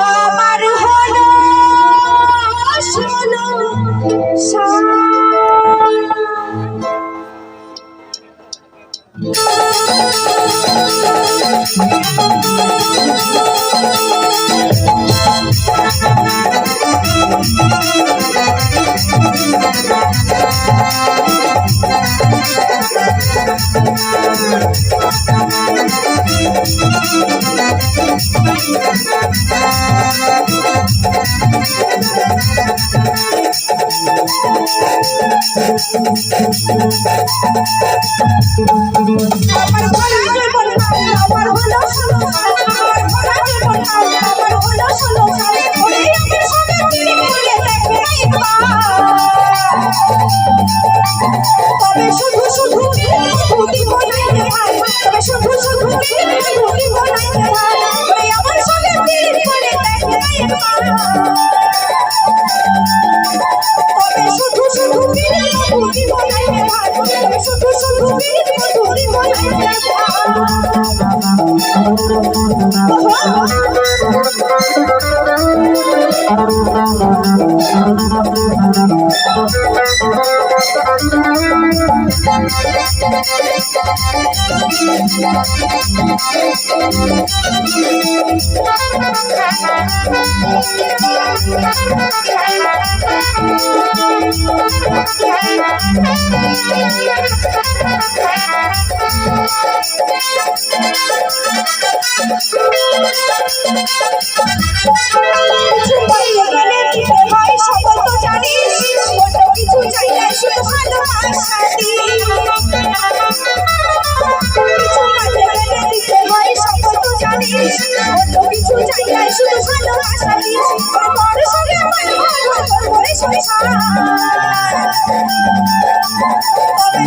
আমার হলো শোনো শুধু শুধু ভূতি বনাইতে ভাই তবে শুধু শুধু ভূতি বনাইতে ভাই আমার সঙ্গে পীর করে দেখে তবে শুধু শুধু ভূতি বনাইতে ভাই তবে শুধু শুধু ভূতি বনাইতে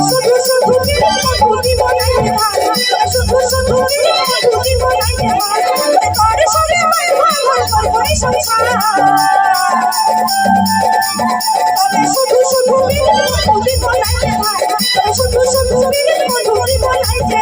শুধু শুধু ভূতি বনাইতে ভাই শুধু শুধু ভূতি বনাইতে ভাই তোর সঙ্গে করে সংসার তবে শুধু শুধু ভূতি বনাইতে ভাই শুধু শুধু ভূতি বনাইতে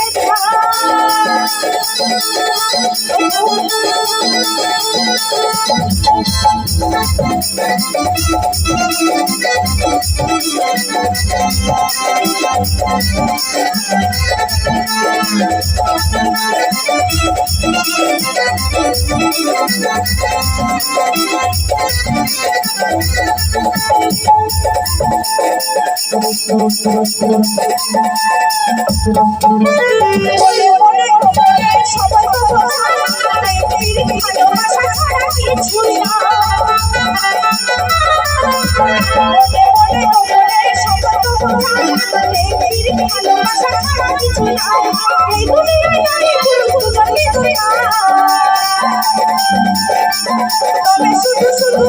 সবাই তো ভালোবাসা ছাড়া কিছু না ভালোবাসা ছাড়া কিছু না এই দুনিয়ায় নারী পুরুষ দুজনকে দুনিয়া তবে শুধু শুধু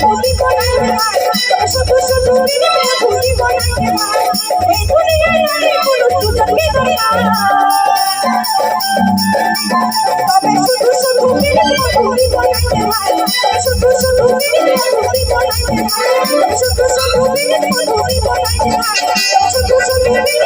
ভূতি বনাইতে ভাই শুধু শুধু ভূতি বনাইতে ভাই এই দুনিয়ায় নারী পুরুষ দুজনকে দুনিয়া তবে শুধু শুধু ভূতি বনাইতে ভাই শুধু শুধু ভূতি বনাইতে ভাই শুধু শুধু ভূতি বনাইতে ভাই শুধু শুধু